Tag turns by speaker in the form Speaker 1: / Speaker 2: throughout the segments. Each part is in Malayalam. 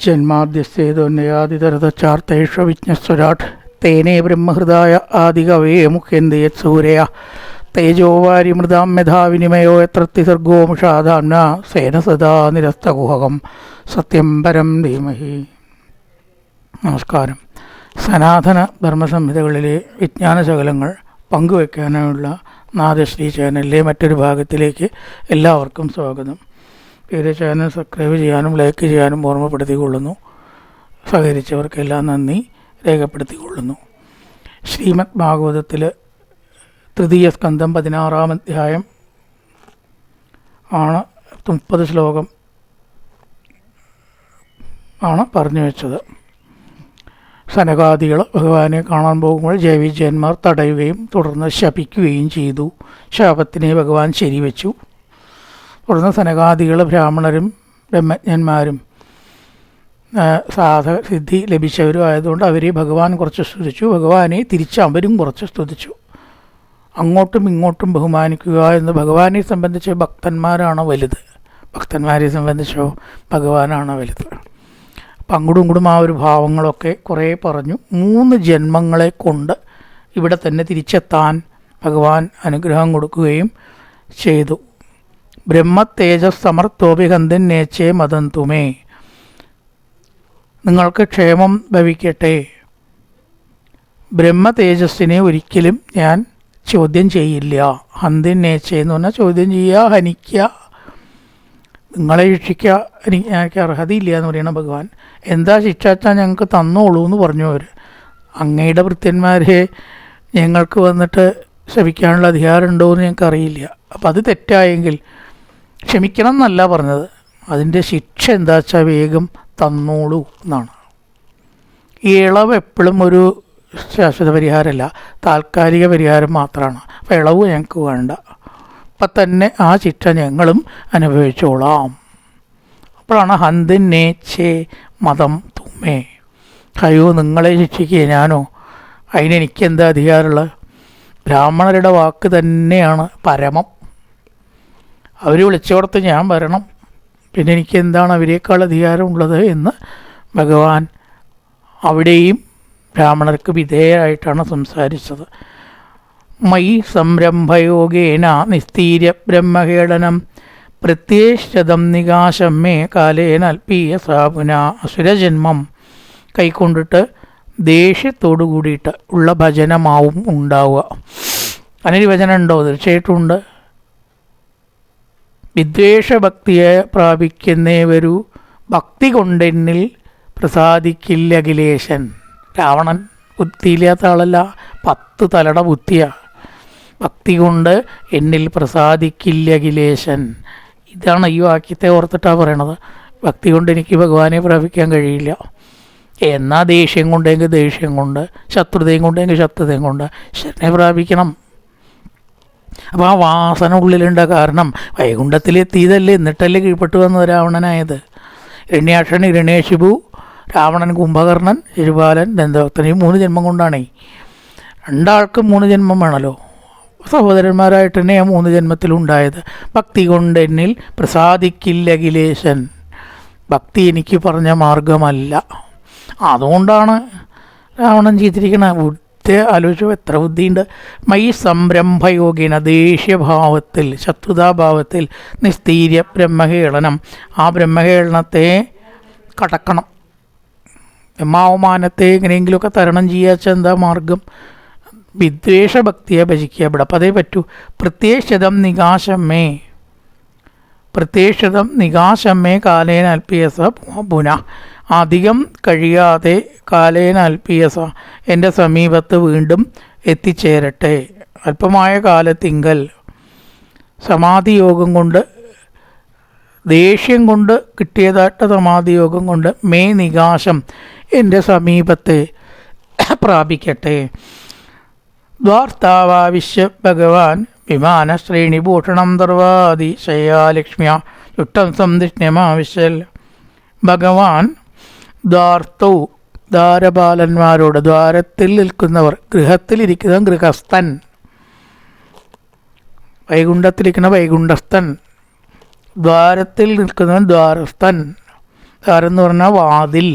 Speaker 1: ജന്മാദ്യസ്തേതോന്യയാതിതരതച്ചാർത്തേഷ്വവിജ്ഞസ്വരാട് തേനേ ബ്രഹ്മഹൃദായ ആദികവേ മുഖ്യന്തയത് സൂരയ തേജോവാരിമൃതാം യഥാവിനിമയോ യത്രത്തിസർഗോ മുഷാധാംന സേന സദാ നിരസ്തകുഹകം സത്യം പരം ധീമഹി. നമസ്കാരം. സനാതന ധർമ്മസംഹിതകളിലെ വിജ്ഞാനശകലങ്ങൾ പങ്കുവയ്ക്കാനുള്ള നാദശ്രീ ചാനലിലെ മറ്റൊരു ഭാഗത്തിലേക്ക് എല്ലാവർക്കും സ്വാഗതം. പേര് ചാനൽ സബ്സ്ക്രൈബ് ചെയ്യാനും ലൈക്ക് ചെയ്യാനും ഓർമ്മപ്പെടുത്തിക്കൊള്ളുന്നു. സഹകരിച്ചവർക്കെല്ലാം നന്ദി രേഖപ്പെടുത്തിക്കൊള്ളുന്നു. ശ്രീമദ് ഭാഗവതത്തിൽ തൃതീയ സ്കന്ധം 16-ാം അധ്യായം ആണ് 30 ശ്ലോകം ആണ് പറഞ്ഞു വെച്ചത്. സനകാദികൾ ഭഗവാനെ കാണാൻ പോകുമ്പോൾ ജയവിജയന്മാർ തടയുകയും തുടർന്ന് ശപിക്കുകയും ചെയ്തു. ശാപത്തിനെ ഭഗവാൻ ശരിവെച്ചു. തുടർന്ന് സനകാദികൾ ബ്രാഹ്മണരും ബ്രഹ്മജ്ഞന്മാരും സാധക സിദ്ധി ലഭിച്ചവരും ആയതുകൊണ്ട് അവരെ ഭഗവാൻ കുറച്ച് സ്തുതിച്ചു. ഭഗവാനെ തിരിച്ച് അവരും കുറച്ച് സ്തുതിച്ചു. അങ്ങോട്ടും ഇങ്ങോട്ടും ബഹുമാനിക്കുക എന്ന് ഭഗവാനെ സംബന്ധിച്ച് ഭക്തന്മാരാണ് വലുത്, ഭക്തന്മാരെ സംബന്ധിച്ചോ ഭഗവാനാണ് വലുത്. അപ്പം അങ്ങോട്ടും ഇങ്ങോട്ടും ആ ഒരു ഭാവങ്ങളൊക്കെ കുറേ പറഞ്ഞു. 3 ജന്മങ്ങളെ കൊണ്ട് ഇവിടെ തന്നെ തിരിച്ചെത്താൻ ഭഗവാൻ അനുഗ്രഹം കൊടുക്കുകയും ചെയ്തു. ബ്രഹ്മതേജസ് സമർത്ഥോഭിഹന്തിൻ നേച്ചേ മദന്തുമേ, നിങ്ങൾക്ക് ക്ഷേമം ഭവിക്കട്ടെ. ബ്രഹ്മതേജസ്സിനെ ഒരിക്കലും ഞാൻ ചോദ്യം ചെയ്യില്ല. ഹന്തിൻ നേച്ചേ എന്ന് പറഞ്ഞാൽ ചോദ്യം ചെയ്യുക, ഹനിക്കുക, നിങ്ങളെ ശിക്ഷിക്കുക എനിക്ക് അർഹതയില്ല എന്ന് പറയുന്ന ഭഗവാൻ. എന്താ ശിക്ഷാച്ചാൽ ഞങ്ങൾക്ക് തന്നോളൂ എന്ന് പറഞ്ഞു അവർ. അങ്ങയുടെ ഭൃത്യന്മാരെ ഞങ്ങൾക്ക് വന്നിട്ട് ശപിക്കാനുള്ള അധികാരമുണ്ടോ എന്ന് ഞങ്ങൾക്ക് അറിയില്ല. അപ്പം അത് തെറ്റായെങ്കിൽ ക്ഷമിക്കണം എന്നല്ല പറഞ്ഞത്, അതിൻ്റെ ശിക്ഷ എന്താ വെച്ചാൽ വേഗം തന്നോളൂ എന്നാണ്. ഈ ഇളവ് എപ്പോഴും ഒരു ശാശ്വത പരിഹാരമല്ല, താൽക്കാലിക പരിഹാരം മാത്രമാണ്. അപ്പോൾ ഇളവ് ഞങ്ങൾക്ക് വേണ്ട, അപ്പം തന്നെ ആ ശിക്ഷ ഞങ്ങളും അനുഭവിച്ചോളാം. അപ്പോഴാണ് ഹന്തിൻ നേച്ചേ മതം തുമ്മേ, അയ്യോ നിങ്ങളെ ശിക്ഷിക്കുക ഞാനോ, അതിനെനിക്കെന്താ അധികാരമുള്ളത്? ബ്രാഹ്മണരുടെ വാക്ക് തന്നെയാണ് പരമം. അവർ വിളിച്ചോടത്ത് ഞാൻ വരണം, പിന്നെ എനിക്ക് എന്താണ് അവരേക്കാൾ അധികാരമുള്ളത് എന്ന് ഭഗവാൻ അവിടെയും ബ്രാഹ്മണർക്ക് വിധേയരായിട്ടാണ് സംസാരിച്ചത്. മയി സംരംഭയോഗേന നിസ്തീര്യ ബ്രഹ്മഹേളനം പ്രത്യേശതം നികാശം മേ കാലേന അൽപ്പീയ സാപുന. അസുരജന്മം കൈക്കൊണ്ടിട്ട് ദേഷ്യത്തോടു കൂടിയിട്ട് ഉള്ള ഭജനമാവും ഉണ്ടാവുക. അതിനൊരു ഭജനം ഉണ്ടോ? തീർച്ചയായിട്ടും ഉണ്ട്. വിദ്വേഷഭക്തിയെ പ്രാപിക്കുന്നേവരു ഭക്തി കൊണ്ടെന്നിൽ പ്രസാദിക്കില്ല അഖിലേശൻ. രാവണൻ ബുദ്ധിയില്ലാത്ത ആളല്ല, 10 തലയുടെ ബുദ്ധിയാണ്. ഭക്തി കൊണ്ട് എന്നിൽ പ്രസാദിക്കില്ല അഖിലേശൻ. ഇതാണ് ഈ വാക്യത്തെ ഓർത്തിട്ടാണ് പറയണത്. ഭക്തി കൊണ്ട് എനിക്ക് ഭഗവാനെ പ്രാപിക്കാൻ കഴിയില്ല. എന്നാൽ ദേഷ്യം കൊണ്ടെങ്കിൽ ദേഷ്യം കൊണ്ട്, ശത്രുതയും കൊണ്ടെങ്കിൽ ശത്രുതയും കൊണ്ട് ശരനെ പ്രാപിക്കണം. അപ്പോൾ ആ വാസന ഉള്ളിലുണ്ട കാരണം വൈകുണ്ഠത്തിലെത്തിയതല്ലേ, എന്നിട്ടല്ലേ കീഴ്പ്പെട്ടു വന്നത് രാവണനായത്. ഹിരണ്യാക്ഷൻ, ഹിരണ്യശിപു, രാവണൻ, കുംഭകർണൻ, ശിശുപാലൻ, ദന്തഭക്തൻ, ഈ 3 ജന്മം കൊണ്ടാണേ. 2 ആൾക്കും 3 ജന്മം വേണമല്ലോ. സഹോദരന്മാരായിട്ട് തന്നെ ആ 3 ജന്മത്തിലുണ്ടായത്. ഭക്തി കൊണ്ട് എന്നിൽ പ്രസാദിക്കില്ല അഖിലേശൻ. ഭക്തി എനിക്ക് പറഞ്ഞ മാർഗമല്ല. അതുകൊണ്ടാണ് രാവണൻ ചെയ്തിരിക്കണ. ബുദ്ധി ആലോചിച്ചു, എത്ര ബുദ്ധിയുണ്ട്. മൈ സംരംഭയോഗീന, ദേഷ്യഭാവത്തിൽ, ശത്രുതാഭാവത്തിൽ, നിസ്തീര്യ ബ്രഹ്മഹേളനം, ആ ബ്രഹ്മഹേളനത്തെ കടക്കണം. ബ്രഹ്മാവമാനത്തെ എങ്ങനെയെങ്കിലുമൊക്കെ തരണം ചെയ്യാച്ച എന്താ മാർഗം? വിദ്വേഷഭക്തിയെ ഭജിക്കുക. ഇവിടെ അപ്പം അതേ പറ്റൂ. പ്രത്യേശതം നികാശമേ, പ്രത്യേശതം നികാശമേ കാലേന അൽപ്പിയസ പുന. അധികം കഴിയാതെ കാലേന അൽപ്പിയസ, എൻ്റെ സമീപത്ത് വീണ്ടും എത്തിച്ചേരട്ടെ. അല്പമായ കാലത്തിങ്കൽ സമാധിയോഗം കൊണ്ട്, ദേഷ്യം കൊണ്ട് കിട്ടിയതായിട്ട് സമാധിയോഗം കൊണ്ട് മേ നികാശം, എൻ്റെ സമീപത്തെ പ്രാപിക്കട്ടെ. ദ്വാർത്താവാവിശ്യ ഭഗവാൻ വിമാനശ്രേണിഭൂഷണം ദർവാതിശയാലക്ഷ്മ്യ ചുട്ടം സംധിഷ്ണ്യമാവിശ്യൽ. ഭഗവാൻ ദ്വാർത്തൗ, ദ്വാരപാലന്മാരോട്, ദ്വാരത്തിൽ നിൽക്കുന്നവർ, ഗൃഹത്തിലിരിക്കുന്ന ഗൃഹസ്ഥൻ, വൈകുണ്ഠത്തിലിരിക്കുന്ന വൈകുണ്ഠസ്ഥൻ, ദ്വാരത്തിൽ നിൽക്കുന്നവൻ ദ്വാരസ്ഥൻ, ദ്വാരെന്ന് പറഞ്ഞാൽ വാതിൽ,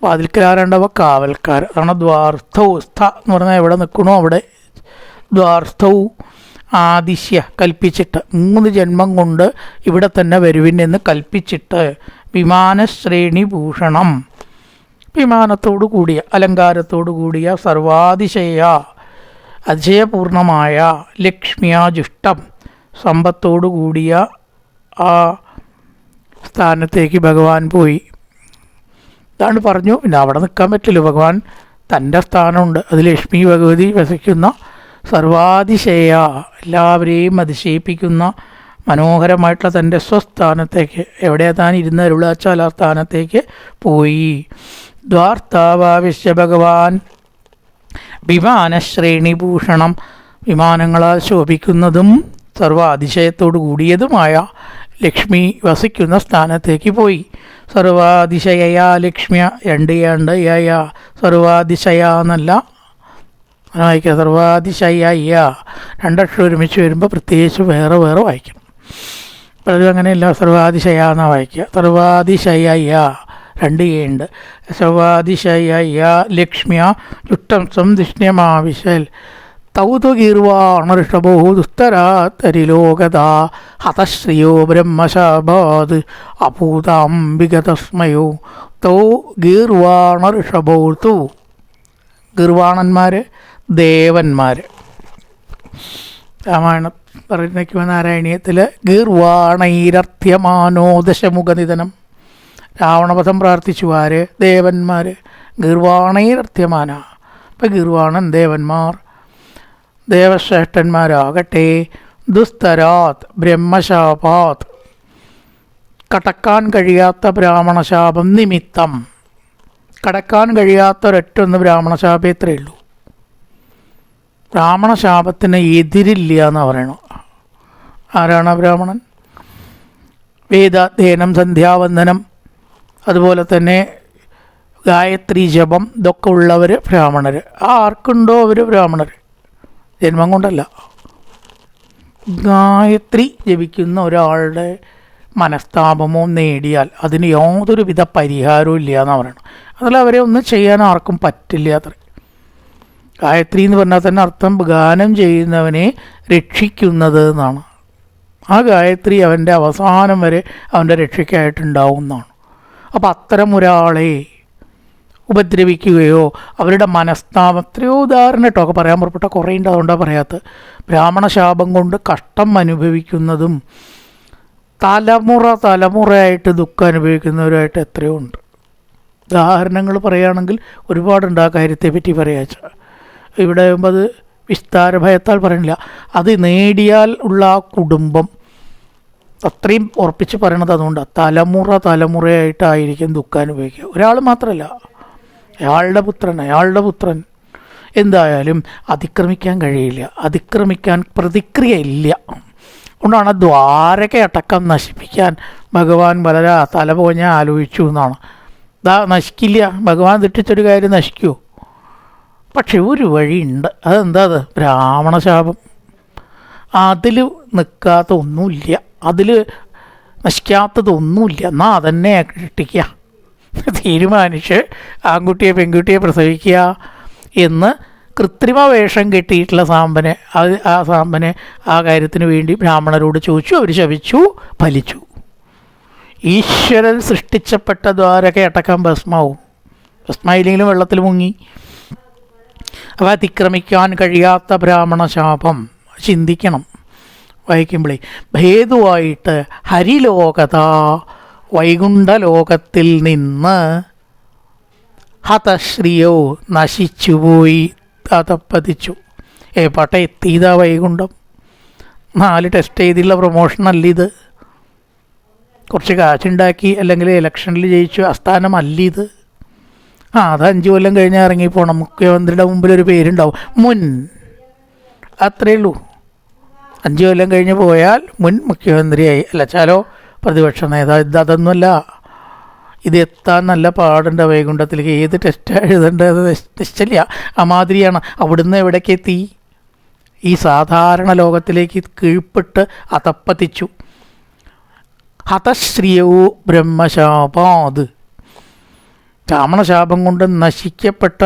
Speaker 1: വാതിൽക്കലാരേണ്ടവ കാവൽക്കാർ. അതാണ് ദ്വാർത്ഥവും. സ്ഥ എന്ന് പറഞ്ഞാൽ എവിടെ നിൽക്കണോ അവിടെ. ദ്വാർത്ഥവും ആദിശ്യ കൽപ്പിച്ചിട്ട്, 3 ജന്മം കൊണ്ട് ഇവിടെ തന്നെ വരുവിൻ എന്ന് കൽപ്പിച്ചിട്ട്. വിമാനശ്രേണി ഭൂഷണം, വിമാനത്തോടു കൂടിയ, അലങ്കാരത്തോടു കൂടിയ, സർവാതിശയ അതിശയപൂർണമായ, ലക്ഷ്മിയാജുഷ്ടം സമ്പത്തോടു കൂടിയ ആ സ്ഥാനത്തേക്ക് ഭഗവാൻ പോയി. ഇതാണ് പറഞ്ഞു. പിന്നെ അവിടെ നിൽക്കാൻ പറ്റില്ല, ഭഗവാൻ തൻ്റെ സ്ഥാനമുണ്ട്. അത് ലക്ഷ്മി ഭഗവതി വസിക്കുന്ന സർവാതിശയ, എല്ലാവരെയും അതിശയിപ്പിക്കുന്ന മനോഹരമായിട്ടുള്ള തൻ്റെ സ്വസ്ഥാനത്തേക്ക്, എവിടെയാണ് താൻ ഇരുന്ന് അരുളാച്ചാൽ ആ സ്ഥാനത്തേക്ക് പോയി. ദ്വാർത്താവാവിശ്യ ഭഗവാൻ വിമാനശ്രേണിഭൂഷണം, വിമാനങ്ങളാൽ ശോഭിക്കുന്നതും സർവാതിശയത്തോടു കൂടിയതുമായ ലക്ഷ്മി വസിക്കുന്ന സ്ഥാനത്തേക്ക് പോയി. സർവാതിശയ ലക്ഷ്മിയ, 2 യ, സർവാതിശയ എന്നല്ല വായിക്കുക, സർവാതിശയ. 2 അക്ഷരം ഒരുമിച്ച് വരുമ്പോൾ പ്രത്യേകിച്ച് വേറെ വേറെ വായിക്കണം. പലരും അങ്ങനെയല്ല, സർവാതിശയ എന്നാണ് വായിക്കുക. സർവാതിശയ 2 ഉണ്ട്. സർവാതിശയ ലക്ഷ്മിയ ചുട്ടം സംധിഷ്ണ്യമാവിശൽ തൗതുഗീർവാണഋഷഭോ ദുസ്തരാത്തരിലോകത ഹതശ്രിയോ ബ്രഹ്മശാഭാത് അഭൂതാംബികതസ്മയോ തൗ ഗീർവാണഋഷഭോ. തു ഗീർവാണന്മാർ ദേവന്മാർ. രാമായണം പറയുന്ന നാരായണീയത്തിൽ ഗീർവാണൈരർത്ഥ്യമാനോ ദശമുഖനിധനം. രാവണവധം പ്രാർത്ഥിച്ചു ആര്? ദേവന്മാർ. ഗീർവാണൈരർത്ഥ്യമാന. ഇപ്പം ഗീർവാണൻ ദേവന്മാർ. ദേവശ്രേഷ്ഠന്മാരാകട്ടെ ദുസ്തരാത് ബ്രഹ്മശാപാത്, കടക്കാൻ കഴിയാത്ത ബ്രാഹ്മണശാപം നിമിത്തം. കടക്കാൻ കഴിയാത്തൊരൊറ്റൊന്ന് ബ്രാഹ്മണശാപേ ഉള്ളൂ. ബ്രാഹ്മണശാപത്തിന് എതിരില്ല എന്ന് പറയണം. ആരാണ് ബ്രാഹ്മണൻ? വേദാധ്യയനം, സന്ധ്യാവന്ദനം, അതുപോലെ തന്നെ ഗായത്രി ജപം, ഇതൊക്കെ ഉള്ളവർ ബ്രാഹ്മണർ. ആർക്കുണ്ടോ അവർ ബ്രാഹ്മണർ, ജന്മം കൊണ്ടല്ല. ഗായത്രി ജപിക്കുന്ന ഒരാളുടെ മനസ്താപമോ നേടിയാൽ അതിന് യാതൊരുവിധ പരിഹാരവും ഇല്ല എന്നാണ് പറയണം. അതല്ല, അവരെ ഒന്നും ചെയ്യാൻ ആർക്കും പറ്റില്ല അത്ര. ഗായത്രി എന്ന് പറഞ്ഞാൽ തന്നെ അർത്ഥം ഗാനം ചെയ്യുന്നവനെ രക്ഷിക്കുന്നത് എന്നാണ്. ആ ഗായത്രി അവൻ്റെ അവസാനം വരെ അവൻ്റെ രക്ഷയ്ക്കായിട്ടുണ്ടാവും എന്നാണ്. അപ്പം അത്തരം ഒരാളെ ഉപദ്രവിക്കുകയോ അവരുടെ മനസ്താപം, എത്രയോ ഉദാഹരണം കേട്ടോ ഒക്കെ പറയാൻ പുറപ്പെട്ട കുറേ ഉണ്ട്, അതുകൊണ്ടാണ് പറയാത്തത്. ബ്രാഹ്മണശാപം കൊണ്ട് കഷ്ടം അനുഭവിക്കുന്നതും തലമുറയായിട്ട് ദുഃഖം അനുഭവിക്കുന്നവരുമായിട്ട് എത്രയോ ഉണ്ട്. ഉദാഹരണങ്ങൾ പറയുകയാണെങ്കിൽ ഒരുപാടുണ്ട് ആ കാര്യത്തെപ്പറ്റി പറയാച്ച. ഇവിടെ ആകുമ്പോൾ അത് വിസ്താരഭയത്താൽ പറയണില്ല. അത് നേടിയാൽ ഉള്ള ആ കുടുംബം അത്രയും ഉറപ്പിച്ച് പറയണത് അതുകൊണ്ടാണ്. തലമുറയായിട്ടായിരിക്കും ദുഃഖം അനുഭവിക്കുക. ഒരാൾ മാത്രമല്ല, അയാളുടെ പുത്രൻ എന്തായാലും അതിക്രമിക്കാൻ കഴിയില്ല. അതിക്രമിക്കാൻ പ്രതിക്രിയ ഇല്ല. അതുകൊണ്ടാണ് ദ്വാരകയടക്കം നശിപ്പിക്കാൻ ഭഗവാൻ വളരെ തലപോഞ്ഞ ആലോചിച്ചു എന്നാണ്. നശിക്കില്ല, ഭഗവാൻ തെറ്റിച്ചൊരു കാര്യം നശിക്കുമോ? പക്ഷെ ഒരു വഴിയുണ്ട്. അതെന്താ? അത് ബ്രാഹ്മണശാപം. അതിൽ നിൽക്കാത്ത ഒന്നുമില്ല, അതിൽ നശിക്കാത്തതൊന്നുമില്ല. എന്നാൽ അതന്നെ കിട്ടിക്കുക, തീരുമാനിച്ച് ആൺകുട്ടിയെ പെൺകുട്ടിയെ പ്രസവിക്കുക എന്ന് കൃത്രിമ വേഷം കെട്ടിയിട്ടുള്ള സാമ്പനെ, ആ സാമ്പനെ ആ കാര്യത്തിന് വേണ്ടി ബ്രാഹ്മണരോട് ചോദിച്ചു. അവർ ശപിച്ചു, ഫലിച്ചു. ഈശ്വരൻ സൃഷ്ടിച്ചപ്പെട്ട ദ്വാരകയടക്കം ഭസ്മാവും. ഭസ്മായില്ലെങ്കിലും വെള്ളത്തിൽ മുങ്ങി. അവ അതിക്രമിക്കാൻ കഴിയാത്ത ബ്രാഹ്മണശാപം ചിന്തിക്കണം വായിക്കുമ്പോഴേ. ഭേദുവായിട്ട് ഹരിലോകത, വൈകുണ്ഠലോകത്തിൽ നിന്ന് ഹതശ്രിയോ നശിച്ചുപോയി, അതപ്പതിച്ചു. പട്ടെ എത്തിയതാ വൈകുണ്ഠം. 4 ടെസ്റ്റ് ചെയ്തുള്ള പ്രൊമോഷനല്ല ഇത്. കുറച്ച് കാശുണ്ടാക്കി അല്ലെങ്കിൽ ഇലക്ഷനിൽ ജയിച്ചു അസ്ഥാനമല്ല ഇത്. അത് 5 കൊല്ലം കഴിഞ്ഞാൽ ഇറങ്ങിപ്പോണം. മുഖ്യമന്ത്രിയുടെ മുമ്പിലൊരു പേരുണ്ടാവും, മുൻ. അത്രയേ ഉള്ളൂ. 5 കൊല്ലം കഴിഞ്ഞ് പോയാൽ മുൻ മുഖ്യമന്ത്രിയായി. അല്ലച്ചാലോ പ്രതിപക്ഷ നേതാവ്. അതൊന്നുമല്ല. ഇത് എത്താൻ നല്ല പാടുണ്ട് വൈകുണ്ഠത്തിലേക്ക്. ഏത് ടെസ്റ്റാണ് എഴുതേണ്ടത് നിശ്ചയില്ല. അമാതിരിയാണ്. അവിടുന്ന് എവിടേക്ക് എത്തി? ഈ സാധാരണ ലോകത്തിലേക്ക് കീഴ്പ്പെട്ട് അതപ്പതിച്ചു. ഹതശ്രിയൗ ബ്രഹ്മശാപാത്, ബ്രാഹ്മണശാപം കൊണ്ട് നശിക്കപ്പെട്ട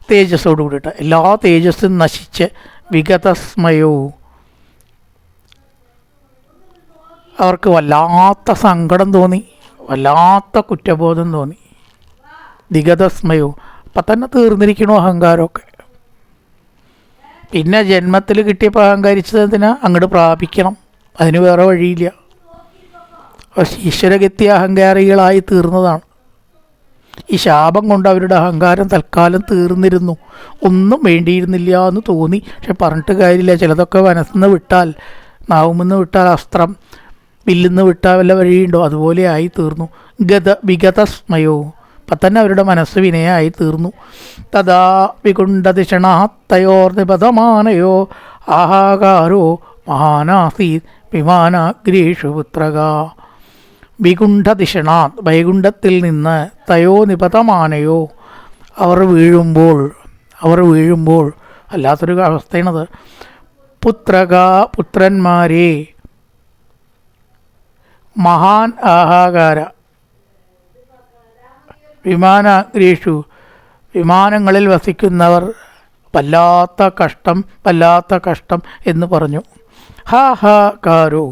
Speaker 1: തേജസ്സോട് കൂടിയിട്ട് എല്ലാ തേജസ്സും നശിച്ച് വിഗതസ്മയോ, അവർക്ക് വല്ലാത്ത സങ്കടം തോന്നി, വല്ലാത്ത കുറ്റബോധം തോന്നി. വിഗതസ്മയോ, അപ്പം തന്നെ തീർന്നിരിക്കണു അഹങ്കാരമൊക്കെ. പിന്നെ ജന്മത്തിൽ കിട്ടിയപ്പോൾ അഹങ്കരിച്ചതിന് അങ്ങോട്ട് പ്രാപിക്കണം, അതിന് വേറെ വഴിയില്ല. ഈശ്വരഗത്യ അഹങ്കാരികളായി തീർന്നതാണ്. ഈ ശാപം കൊണ്ട് അവരുടെ അഹങ്കാരം തൽക്കാലം തീർന്നിരുന്നു, ഒന്നും വേണ്ടിയിരുന്നില്ല എന്ന് തോന്നി. പക്ഷെ പറഞ്ഞിട്ട് കാര്യമില്ല, ചിലതൊക്കെ മനസ്സിന്ന് വിട്ടാൽ, നാവുമെന്ന് വിട്ടാൽ അസ്ത്രം, വില്ലിന്ന് വിട്ടാൽ വല്ല വഴിയുണ്ടോ, അതുപോലെ ആയി തീർന്നു. വിഗതസ്മയോ, അപ്പം തന്നെ അവരുടെ മനസ്സ് വിനയായി തീർന്നു. തഥാ വികുണ്ഠതിഷണാത്തയോർനിപതമാനയോ ആഹാകാരോ മഹാനാസീത് വിമാനാഗ്രേഷു പുത്രക. വികുണ്ഠതിഷണാത്, വൈകുണ്ഠത്തിൽ നിന്ന്, തയോ നിപതമാനയോ, അവർ വീഴുമ്പോൾ അല്ലാത്തൊരു അവസ്ഥയാണത്. പുത്രക, പുത്രന്മാരെ, മഹാൻ ആഹാകാര, വിമാനാഗ്രേഷു, വിമാനങ്ങളിൽ വസിക്കുന്നവർ, വല്ലാത്ത കഷ്ടം എന്ന് പറഞ്ഞു. ഹാ ഹാ കാരോ,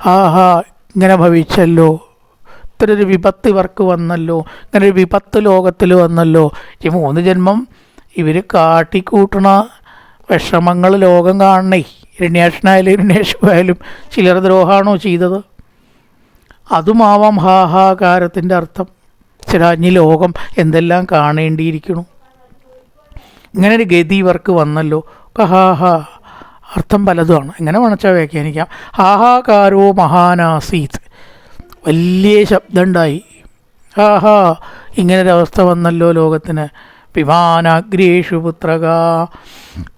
Speaker 1: ഹാ ഹാ, ഇങ്ങനെ ഭവിച്ചല്ലോ, ഇത്രയൊരു വിപത്ത് ഇവർക്ക് വന്നല്ലോ, ഇങ്ങനൊരു വിപത്ത് ലോകത്തിൽ വന്നല്ലോ. ഈ 3 ജന്മം ഇവർ കാട്ടിക്കൂട്ടണ വിഷമങ്ങൾ ലോകം കാണണേ. ഹിരണ്യാക്ഷനായാലും ഹിരണ്യേശ്വരായാലും ചിലർ ദ്രോഹമാണോ ചെയ്തത്? അതുമാവാം ഹാഹാകാരത്തിൻ്റെ അർത്ഥം. ചിരാഞ്ഞി ലോകം എന്തെല്ലാം കാണേണ്ടിയിരിക്കണു, ഇങ്ങനൊരു ഗതി ഇവർക്ക് വന്നല്ലോ. ഹാഹാ, അർത്ഥം പലതുമാണ്, എങ്ങനെ വേണച്ചാൽ വ്യാഖ്യാനിക്കാം. ഹാഹാകാരോ മഹാനാസീത്, വലിയ ശബ്ദം ഉണ്ടായി. ഹാഹാ, ഇങ്ങനൊരവസ്ഥ വന്നല്ലോ ലോകത്തിന്. വിമാനാഗ്രേഷു പുത്രക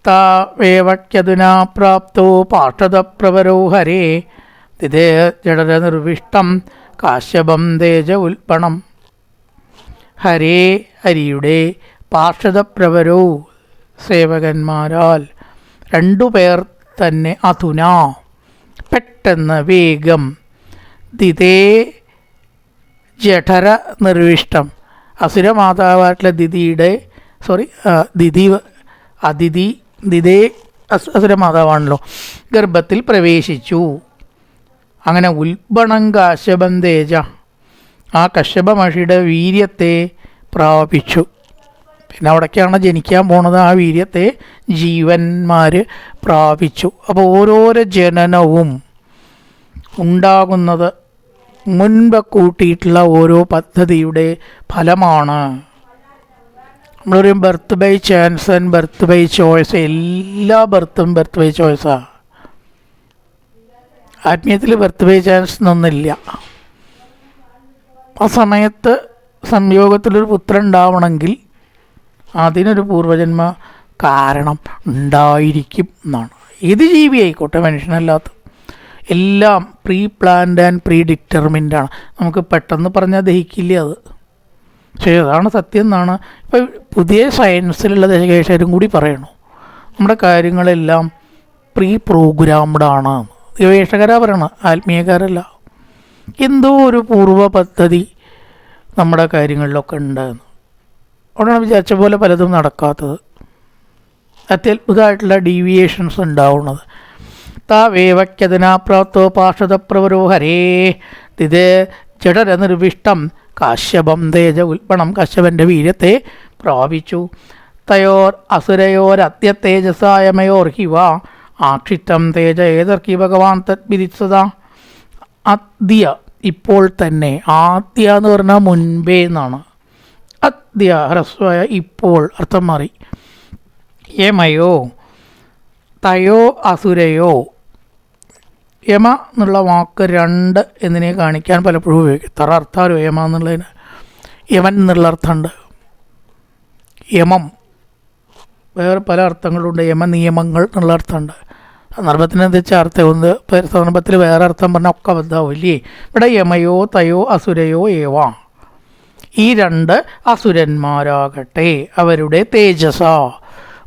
Speaker 1: താവേവക്യതുനാ പ്രാപ്തോ പാർഷദപ്രവരോ ഹരേ തിതേ ജഡര നിർവിഷ്ടം കാശ്യപം തേജ ഉൽപ്പണം. ഹരേ, ഹരിയുടെ, പാർഷദപ്രവരോ, സേവകന്മാരാൽ, 2 പേർ തന്നെ, അധുനാ, പെട്ടെന്ന്, വേഗം, ദിതേ ജഠര നിർവിഷ്ടം, അസുരമാതാവായിട്ടുള്ള ദിതിയുടെ, ദിതേ അസുരമാതാവാണല്ലോ, ഗർഭത്തിൽ പ്രവേശിച്ചു. അങ്ങനെ ഉൽബണം കാശ്യപം തേജ, ആ കശ്യപ മഹർഷിയുടെ വീര്യത്തെ പ്രാപിച്ചു. പിന്നെ അവിടേക്കാണ് ജനിക്കാൻ പോണത്. ആ വീര്യത്തെ ജീവന്മാർ പ്രാപിച്ചു. അപ്പോൾ ഓരോരോ ജനനവും ഉണ്ടാകുന്നത് മുൻപ് കൂട്ടിയിട്ടുള്ള ഓരോ പദ്ധതിയുടെ ഫലമാണ്. നമ്മളൊരു birth by chance and birth by choice, എല്ലാ ബർത്തും ബർത്ത് ബൈ ചോയ്സാണ്. ആത്മീയത്തിൽ ബർത്ത് ബൈ ചാൻസ് എന്നൊന്നുമില്ല. ആ സമയത്ത് സംയോഗത്തിലൊരു പുത്രൻ ഉണ്ടാവണമെങ്കിൽ അതിനൊരു പൂർവജന്മ കാരണം ഉണ്ടായിരിക്കും എന്നാണ്. ഏത് ജീവി ആയിക്കോട്ടെ, മനുഷ്യനല്ലാത്ത എല്ലാം pre planned and pre determined ആണ്. നമുക്ക് പെട്ടെന്ന് പറഞ്ഞാൽ ദഹിക്കില്ല അത്, പക്ഷേ അതാണ് സത്യം എന്നാണ് ഇപ്പോൾ പുതിയ സയൻസിലുള്ള ഗവേഷകരും കൂടി പറയണു. നമ്മുടെ കാര്യങ്ങളെല്ലാം പ്രീ പ്രോഗ്രാംഡ് ആണ്. ഗവേഷകരാണ് പറയണം, ആത്മീയക്കാരല്ല. എന്തോ ഒരു പൂർവ്വ പദ്ധതി നമ്മുടെ കാര്യങ്ങളിലൊക്കെ ഉണ്ടെന്ന്. അവിടെയാണ് വിചാരിച്ച പോലെ പലതും നടക്കാത്തത്, അത്യത്ഭുതമായിട്ടുള്ള ഡീവിയേഷൻസ് ഉണ്ടാവുന്നത്. താവേവക്യതിനാപ്രാപ്തോ പാർഷദപ്രവരോ ഹരേ തിതേ ജഡര നിർവിഷ്ടം കാശ്യപം തേജ ഉൽപ്പണം, കശ്യപൻ്റെ വീര്യത്തെ പ്രാപിച്ചു. തയോർ അസുരയോരത്യതേജസായമയോർഹിവ ആക്ഷിത്തം തേജ ഏതർക്കി ഭഗവാൻ തദ്വിദിത്സത. അദ്യ, ഇപ്പോൾ തന്നെ. ആദ്യ എന്ന് പറഞ്ഞാൽ മുൻപേ എന്നാണ്. അദ്യ ഹ്രസ്വമായ ഇപ്പോൾ, അർത്ഥം മാറി. യമയോ, തയോ അസുരയോ. യമ എന്നുള്ള വാക്ക് 2 എന്നിനെ കാണിക്കാൻ പലപ്പോഴും ഉപയോഗിക്കും. തറ അർത്ഥാരോ യമ എന്നുള്ളതിന് യമൻ എന്നുള്ള അർത്ഥമുണ്ട്. യമം വേറെ പല അർത്ഥങ്ങളുണ്ട്. യമ നിയമങ്ങൾ എന്നുള്ള അർത്ഥമുണ്ട്. സന്ദർഭത്തിന് എന്താ അർത്ഥം ഒന്ന് സന്ദർഭത്തിൽ വേറെ അർത്ഥം പറഞ്ഞാൽ ഒക്കെ ബദ്ധാവും ഇല്ലേ. ഇവിടെ യമയോ തയോ അസുരയോ ഏവ, ഈ 2 അസുരന്മാരാകട്ടെ അവരുടെ തേജസ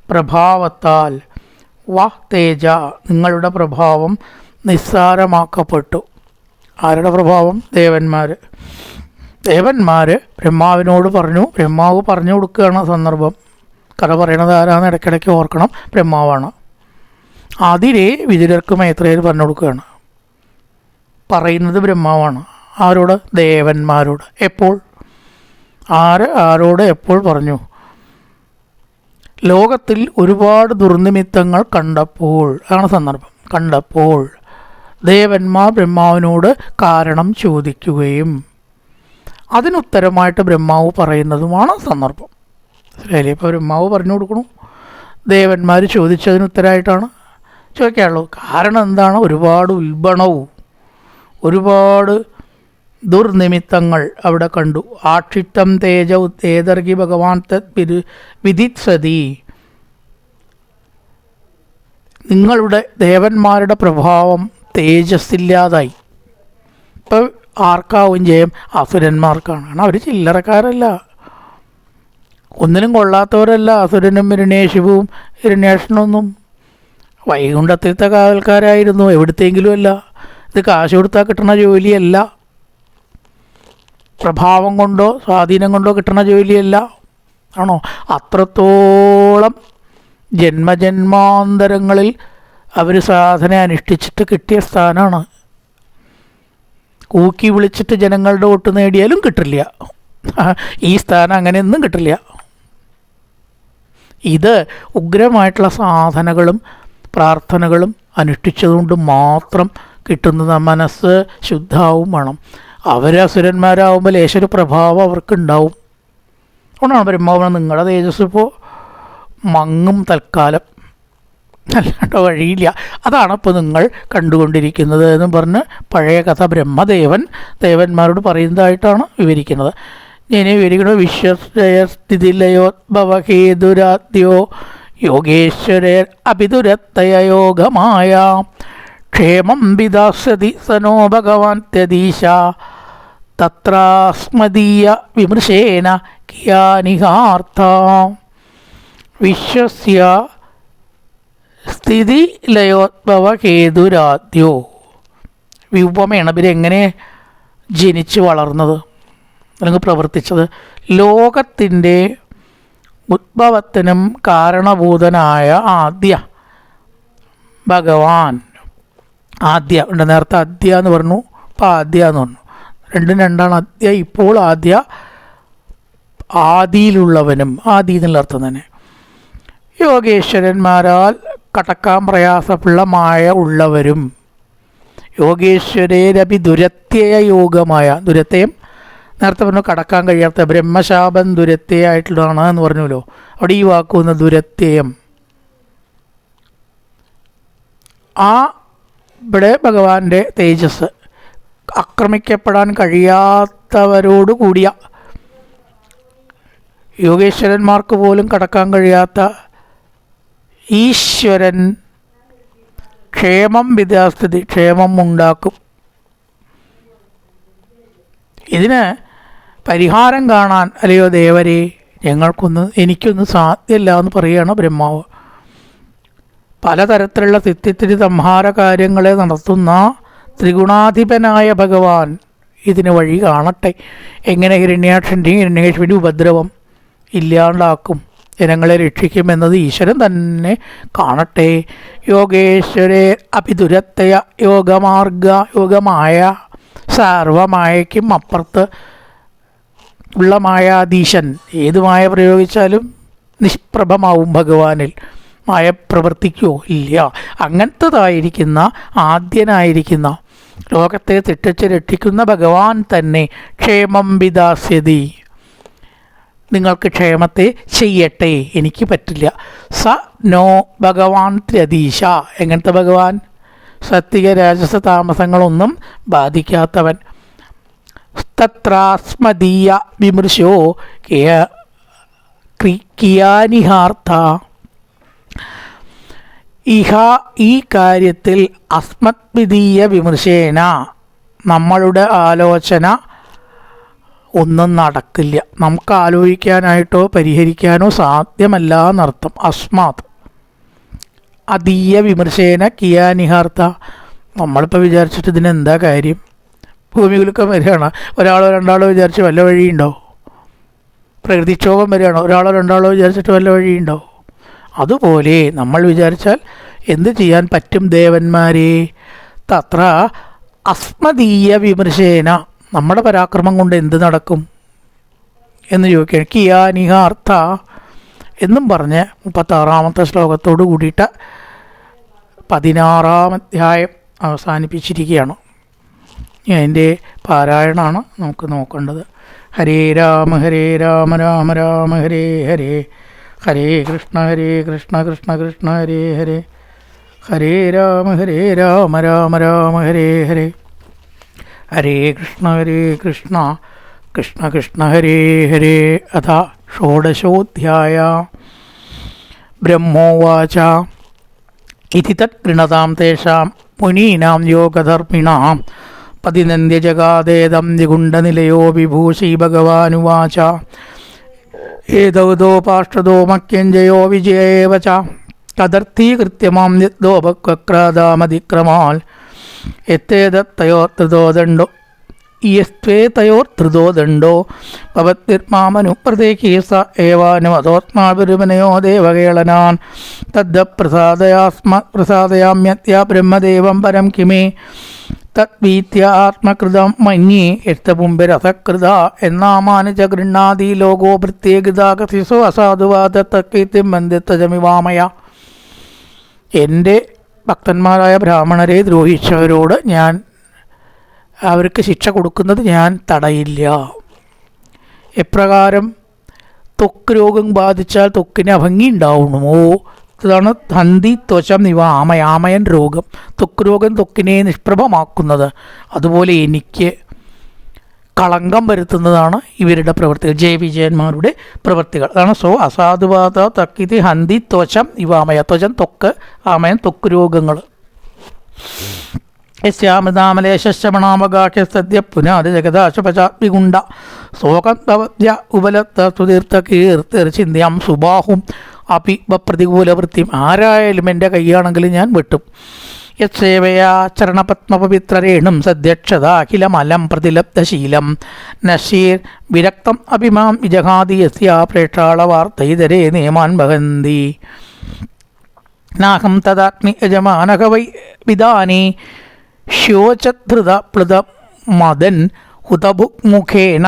Speaker 1: പ്രഭാവത്താൽ, വ തേജ, നിങ്ങളുടെ പ്രഭാവം നിസ്സാരമാക്കപ്പെട്ടു. ആരുടെ പ്രഭാവം? ദേവന്മാർ ബ്രഹ്മാവിനോട് പറഞ്ഞു. ബ്രഹ്മാവ് പറഞ്ഞു കൊടുക്കുകയാണ് സന്ദർഭം. കഥ പറയണത് ആരാന്ന് ഇടയ്ക്കിടയ്ക്ക് ഓർക്കണം, ബ്രഹ്മാവാണ്. അതിനെ വിതുരർക്ക് മൈത്രേയർ പറഞ്ഞു കൊടുക്കുകയാണ്. പറയുന്നത് ബ്രഹ്മാവാണ്. ആരോട്? ദേവന്മാരോട്. എപ്പോൾ? ആരോട് എപ്പോൾ പറഞ്ഞു? ലോകത്തിൽ ഒരുപാട് ദുർനിമിത്തങ്ങൾ കണ്ടപ്പോൾ ആണ് സന്ദർഭം. കണ്ടപ്പോൾ ദേവന്മാർ ബ്രഹ്മാവിനോട് കാരണം ചോദിക്കുകയും അതിനുത്തരമായിട്ട് ബ്രഹ്മാവ് പറയുന്നതുമാണ് സന്ദർഭം. ശരി, ഇപ്പോൾ ബ്രഹ്മാവ് പറഞ്ഞു കൊടുക്കണു, ദേവന്മാർ ചോദിച്ചതിന് ഉത്തരമായിട്ടാണ് ചോദിക്കാനുള്ളൂ. കാരണം എന്താണ്? ഒരുപാട് ഉൽബണവും ഒരുപാട് ദുർനിമിത്തങ്ങൾ അവിടെ കണ്ടു. ആക്ഷിത്തം തേജ ഏതർഗി ഭഗവാൻ തത് വിദിത്സതി. നിങ്ങളുടെ ദേവന്മാരുടെ പ്രഭാവം തേജസ്സില്ലാതായി. ഇപ്പോൾ ആർക്കാവും ജയം? അസുരന്മാർക്കാണ്. കാരണം അവർ ചില്ലറക്കാരല്ല, ഒന്നിനും കൊള്ളാത്തവരല്ല. അസുരനും ഹിരണ്യേശിവും ഹിരണ്യാക്ഷനൊന്നും വൈകുണ്ഠത്തിലത്തെ കാവൽക്കാരായിരുന്നു, എവിടത്തെങ്കിലും അല്ല. ഇത് കാശ് കൊടുത്താൽ കിട്ടുന്ന ജോലിയല്ല, പ്രഭാവം കൊണ്ടോ സ്വാധീനം കൊണ്ടോ കിട്ടുന്ന ജോലിയല്ല. ആണോ? അത്രത്തോളം ജന്മജന്മാന്തരങ്ങളിൽ അവർ സാധന അനുഷ്ഠിച്ചിട്ട് കിട്ടിയ സ്ഥാനമാണ്. കൂക്കി വിളിച്ചിട്ട് ജനങ്ങളുടെ വോട്ട് നേടിയാലും കിട്ടില്ല. ഈ സ്ഥാനം അങ്ങനെയൊന്നും കിട്ടില്ല. ഇത് ഉഗ്രമായിട്ടുള്ള സാധനകളും പ്രാർത്ഥനകളും അനുഷ്ഠിച്ചതുകൊണ്ട് മാത്രം കിട്ടുന്നത്. മനസ്സ് ശുദ്ധാവും വേണം. അവർ അസുരന്മാരാകുമ്പോൾ ലേശൊരു പ്രഭാവം അവർക്കുണ്ടാവും. അതുകൊണ്ടാണ് ബ്രഹ്മാവ് നിങ്ങളുടെ തേജസ് ഇപ്പോൾ മങ്ങും തൽക്കാലം, അല്ലാണ്ട് വഴിയില്ല. അതാണ് ഇപ്പോൾ നിങ്ങൾ കണ്ടുകൊണ്ടിരിക്കുന്നത് എന്ന് പറഞ്ഞ് പഴയ കഥ ദേവന്മാരോട് പറയുന്നതായിട്ടാണ് വിവരിക്കുന്നത്. ഞാൻ വിവരിക്കുന്നത് വിശ്വസ്ഥിതിലയോദ്ഭവഹേതുരാദ്യോ യോഗേശ്വരർ അഭിതുരത്തയോഗമായ ക്ഷേമം വിദാസ്യതി സനോ ഭഗവാൻ ത്യദീശ തത്രാസ്മദീയ വിമൃശേന കിയാനിഹാർത്ഥ. വിശ്വസ്യ സ്ഥിതി ലയോദ്ഭവഹേതുരാദ്യോ. ഉപമയാണ് ഇവരെങ്ങനെ ജനിച്ച് വളർന്നത് അല്ലെങ്കിൽ പ്രവർത്തിച്ചത്. ലോകത്തിൻ്റെ ഉദ്ഭവത്തിനും കാരണഭൂതനായ ആദ്യ ഭഗവാൻ. ആദ്യ ഉണ്ട്, നേരത്തെ അദ്യ എന്ന് പറഞ്ഞു, ഇപ്പോൾ ആദ്യ എന്ന് പറഞ്ഞു. രണ്ടാണ്. അദ്യ ഇപ്പോൾ ആദ്യ, ആദിയിലുള്ളവനും. ആദി എന്നുള്ള അർത്ഥം തന്നെ. യോഗേശ്വരന്മാരാൽ കടക്കാൻ പ്രയാസമുള്ള ഉള്ളവരും. യോഗേശ്വരേരപി ദുരത്യയ യോഗമായ. ദുരത്യയം നേരത്തെ പറഞ്ഞു കടക്കാൻ കഴിയാത്ത. ബ്രഹ്മശാപം ദുരത്യയായിട്ടുള്ളതാണ് എന്ന് പറഞ്ഞല്ലോ. അവിടെ ഈ വാക്കുവന്ന് ദുരത്യയം. ഇവിടെ ഭഗവാന്റെ തേജസ് ആക്രമിക്കപ്പെടാൻ കഴിയാത്തവരോട് കൂടിയ, യോഗേശ്വരന്മാർക്ക് പോലും കടക്കാൻ കഴിയാത്ത ഈശ്വരൻ ക്ഷേമം വിദ്യാസ്ഥിതി, ക്ഷേമം ഉണ്ടാക്കും. ഇതിന് പരിഹാരം കാണാൻ, അല്ലയോ ദേവരെ, എനിക്കൊന്നും സാധ്യമല്ല എന്ന് പറയുകയാണ് ബ്രഹ്മാവ്. പലതരത്തിലുള്ള തിത്തിത്തിരി സംഹാര കാര്യങ്ങളെ നടത്തുന്ന ത്രിഗുണാധിപനായ ഭഗവാൻ ഇതിന് വഴി കാണട്ടെ. എങ്ങനെ ഹിരണ്യാക്ഷൻ്റെയും ഹിരണ്യേശ്വരി ഉപദ്രവം ഇല്ലാണ്ടാക്കും, ജനങ്ങളെ രക്ഷിക്കുമെന്നത് ഈശ്വരൻ തന്നെ കാണട്ടെ. യോഗേശ്വരേ അഭിദുരത്തയ യോഗമായ സർവമായയ്ക്കും അപ്പുറത്ത് ഉള്ള മായാധീശൻ. ഏത് മായ പ്രയോഗിച്ചാലും നിഷ്പ്രഭമാവും ഭഗവാനിൽ. മായ പ്രവർത്തിക്കുമോ? ഇല്ല. അങ്ങനത്തതായിരിക്കുന്ന ആദ്യനായിരിക്കുന്ന ലോകത്തെ തെറ്റിച്ച് രക്ഷിക്കുന്ന ഭഗവാൻ തന്നെ ക്ഷേമം വിദാസ്യതി, നിങ്ങൾക്ക് ക്ഷേമത്തെ ചെയ്യട്ടെ. എനിക്ക് പറ്റില്ല. സ നോ ഭഗവാൻ ത്യദീശ. എങ്ങനത്തെ ഭഗവാൻ? സത്വിക രാജസ താമസങ്ങളൊന്നും ബാധിക്കാത്തവൻ. തത്രാസ്മദീയ വിമൃശോ കിയാനിഹാർത്ഥ. ഈ കാര്യത്തിൽ അസ്മദ്വിതീയ വിമർശേന, നമ്മളുടെ ആലോചന ഒന്നും നടക്കില്ല. നമുക്ക് ആലോചിക്കാനായിട്ടോ പരിഹരിക്കാനോ സാധ്യമല്ല എന്നർത്ഥം. അസ്മാത് അതീയ വിമർശേന കിയാനിഹാർത്ഥ. നമ്മളിപ്പോൾ വിചാരിച്ചിട്ട് ഇതിനെന്താ കാര്യം? ഭൂമികുലുക്കം വരികയാണ്, ഒരാളോ രണ്ടാളോ വിചാരിച്ച് വല്ല വഴിയുണ്ടോ? പ്രകൃതിക്ഷോഭം വരികയാണ്, ഒരാളോ രണ്ടാളോ വിചാരിച്ചിട്ട് വല്ല വഴിയുണ്ടോ? അതുപോലെ നമ്മൾ വിചാരിച്ചാൽ എന്ത് ചെയ്യാൻ പറ്റും ദേവന്മാരെ? തത്ര അസ്മദീയ വിമർശേന, നമ്മുടെ പരാക്രമം കൊണ്ട് എന്ത് നടക്കും എന്ന് ചോദിക്കുകയാണ്. കിയാനിഹാർത്ഥ എന്നും പറഞ്ഞ് 36-ാമത്തെ ശ്ലോകത്തോട് കൂടിയിട്ട് 16-ാം അധ്യായം അവസാനിപ്പിച്ചിരിക്കുകയാണ്. അതിൻ്റെ പാരായണമാണ് നമുക്ക് നോക്കേണ്ടത്. ഹരേ രാമ രാമ രാമ ഹരേ ഹരേ, ഹരേ കൃഷ്ണ കൃഷ്ണ കൃഷ്ണ ഹരേ ഹരേ, ഹരേ രാമ രാമ രാമ ഹരേ ഹരേ, ഹരേ കൃഷ്ണ കൃഷ്ണ കൃഷ്ണ ഹരേ ഹരേ. അഥ ഷോഡശോധ്യായ. ബ്രഹ്മോവാച ഇതി തത്കൃണതാം തേഷാം മുനീനാം യോഗധർമ്മിണാം പതിനന്ദ്യജഗാദേദം നിഗുണ്ടനിലയോ വിഭൂഷി. ഭഗവാനുവാച ഏതൗതോപാഷ്ടദോ മക്യഞ്ജയോ വിജയേവ ച തദർത്ഥീകൃത്യ മാം യദ്ദോപക്രാദാമതിക്രമാൽ യത്തേതത്തയോർത്തൃതോ ദണ്ഡോ യസ്ത്വേതയോർത്തൃതോ ദണ്ഡോ ഭവദ്ഭിർമാമനുപ്രതേകീ സ ഏവാനുമതോത്മാവിരുമനയോ ദേവകേളനാൻ തദ്ദ പ്രസാദയാമ്യത്യ ബ്രഹ്മദേവം പരം കിമേ തദ്വീത്യ ആത്മകൃതം മന്യേ യസ്തപുംബരസകൃത എന്നാമാനുച ഗൃഹാദി ലോകോ പ്രത്യേകതാകസിസോ അസാധുവാദത്തക്കീർത്തിം ബന്ധിത്തജമിവാമയ. എൻ്റെ ഭക്തന്മാരായ ബ്രാഹ്മണരെ ദ്രോഹിച്ചവരോട് ഞാൻ അവർക്ക് ശിക്ഷ കൊടുക്കുന്നത് ഞാൻ തടയില്ല. എപ്രകാരം ത്വക്ക് രോഗം ബാധിച്ചാൽ ത്വക്കിന് അഭംഗി ഉണ്ടാവുമോ, ഇതാണ് ഹന്തി ത്വചം ഇവ ആമയൻ രോഗം, ത്വക്ക് രോഗം ത്വക്കിനെ നിഷ്പ്രഭമാക്കുന്നത്. അതുപോലെ എനിക്ക് കളങ്കം വരുത്തുന്നതാണ് ഇവരുടെ പ്രവൃത്തികൾ, ജയവിജയന്മാരുടെ പ്രവൃത്തികൾ. അതാണ് സോ അസാധുവാദ തക്കിതി ഹന്തി ത്വചം ഇവാമയ. ത്വചം ത്വക്ക്, ആമയൻ ത്വക്ക് രോഗങ്ങൾ. യസ്യാമൃതാമലേശമണാവകാശസ്യ പുനാതി ജഗദാശപചാത്മികുണ്ട ശോകം തവദ്യ ഉപലത്തീർത്ഥകീർത്തിർചിന്യാം സുബാഹും അപി പ്രതികൂലവൃത്തിയും. ആരായാലും എൻ്റെ കൈയാണെങ്കിലും ഞാൻ വെട്ടും. യത്സേവയാ ചരണപത്മപവിത്രരേണും സദ്യക്ഷത അഖിലമലം പ്രതിലബ്ധശീലം നശീർ വിരക്തം അഭിമാം വിജഹാദി യസ്യാ പ്രേക്ഷാളവാർത്തൈതരേ നിയമാൻ വഹന്തി. നാഹം തദാഗ്നി യജമാനക വൈ വിദാനി ശോചധൃത പ്ലുത മദൻ ഹുതഭുമുഖേന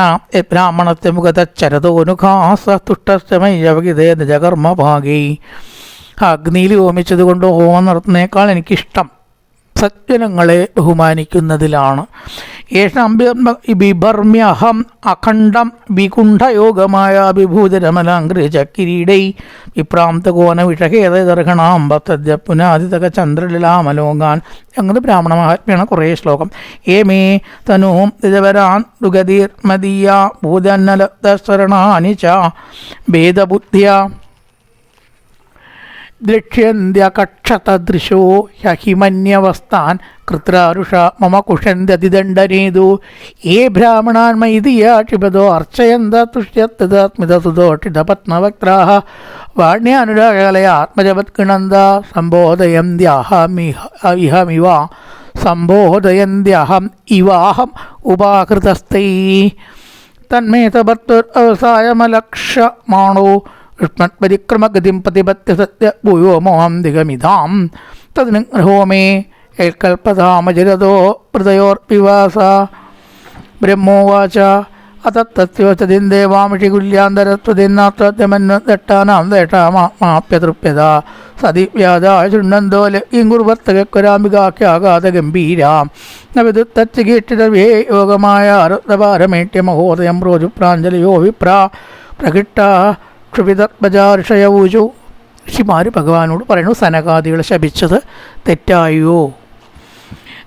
Speaker 1: ബ്രാഹ്മണത്തെ മുഖതച്ചരതോനുഘാസ തുഷ്ടമയ്യവകിതേ നിജകർമ്മഭാഗി. അഗ്നിയിൽ ഹോമിച്ചതുകൊണ്ട് ഹോമം നടത്തുന്നതിനേക്കാൾ എനിക്കിഷ്ടം സജ്ജനങ്ങളെ ബഹുമാനിക്കുന്നതിലാണ്. യേഷാം ബിഭർമ്യഹം അഖണ്ഡം വികുണ്ഠയോഗമായ വിഭൂതരമലാംഗ്രജ കിരീടൈ വിപ്രാന്തകോന വിഷഹേതർഹണാം ഭക്തദ്യ പുനാതിതക ചന്ദ്രലീലാമലോകാൻ. അങ്ങനെ ബ്രാഹ്മണ മഹാത്മ്യാണ് കുറേ ശ്ലോകം. ഏമേ തനൂം നിജവരാൻ ദുഗതിർമദീയ ഭൂതന്നലബ്ധശരണാനി ച ഭേദബുദ്ധ്യ ദ്രക്ഷ്യന്ത്യകക്ഷതദൃശോ ഹ്യഹിമന്യവസ്ഥാൻ കൃത്രാരുഷ മമ കുഷന്ത്യതിദണ്ഡനേതു. ഏ ബ്രാഹ്മണാൻ മൈതിയാ ക്ഷിപതോ അർച്ചയന്ത തുഷ്യത്തദാത്മിതസുതോഷിതപത്മവക്ത്രാः വാണ്യാനുരാഗലയ ആത്മജവത്കൃണന്ത സംബോധയന്ത്യഹമിവ സംബോധയന്ത്യഹം ഇവാഹം ഉപാകൃതസ്ഥൈः തന്മേതഭർത്തുരവസായമലക്ഷമാണോ യുഷ്മത്പരിക്രമഗതിം പ്രതിപത്യ സത്യ ഭൂയോ മോഹം ദിഗമിതാം തദ്നിഗ്രഹോ മേ ഏൽക്കൽപതാമജരതോ ഹൃദയോർപ്പിവാസ. ബ്രഹ്മോവാച അതത്തസ്യോചതിൻ ദേവാമിഷികുല്യാന്തരത്വതിന്നാത്മന്യദട്ടാനാം ദേഷാമാപ്യതൃപ്യത സതി വ്യാജായ ശൃണ്ണന്തോ ലഗ്ഗുർവർത്തകരാമികാഖ്യാഗാതഗംഭീരാം നവിദുത്തച്ചികീക്ഷിതവേ യോഗമായ അരുദ്ധഭാരമേട്യമഹോദയം റോജുപ്രാഞ്ജലിയോ വിപ്രാ പ്രകിട്ട ക്ഷുഭിതർഭജാർഷയവൂചു. ഋഷിമാർ ഭഗവാനോട് പറയുന്നു, സനകാദികൾ ശപിച്ചത് തെറ്റായോ?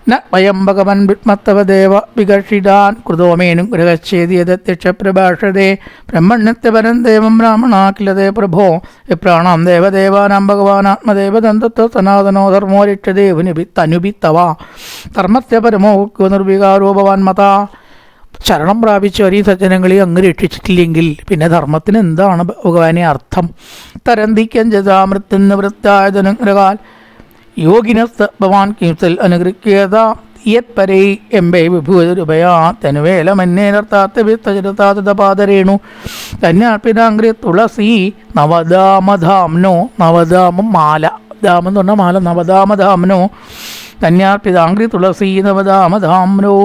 Speaker 1: ന വയം ഭഗവൻ വിത്മത്തവ ദേവ വികർഷിതാൻ കൃതോമേനും ഗ്രഹച്ഛേദിയതത്യക്ഷപ്രഭാഷതേ ബ്രഹ്മണ്യത്യപരം ദേവം ബ്രാഹ്മണാഖിലതേ പ്രഭോ വിപ്രാണാം ദേവദേവാനാം ഭഗവാനാത്മദേവതന്തത്വ സനാതനോ ധർമ്മോ രക്ഷദേവനുഭിത്തവ ധർമ്മസ്യ പരമോ നിർവികാരോ ഭവാൻ മതാ. ശരണം പ്രാപിച്ചവർ ഈ സജ്ജനങ്ങളെ അങ്ങ് രക്ഷിച്ചിട്ടില്ലെങ്കിൽ പിന്നെ ധർമ്മത്തിന് എന്താണ് ഭഗവാനെ അർത്ഥം? തരന്തിക്കഞ്ചതാമൃത്യനിവൃത്തായ ജനഗ്രഹാൽ യോഗിനസ് ഭവാൻ കിംസൽ അനുഗ്രഹിക്കേത യത്പരൈ എംബൈ വിഭൂതിരുപയാ തനുവേലമന്യേനർത്താത്തപാദരേണു തന്യാർപ്പിതാംഗ്രി തുളസി നവദാമധാംനോ. നവദാമം മാല, ദാമം എന്ന് പറഞ്ഞാൽ മാല. നവദാമധാംനോ തന്യാർപ്പിതാംഗ്രി തുളസീ നവദാമധാംനോ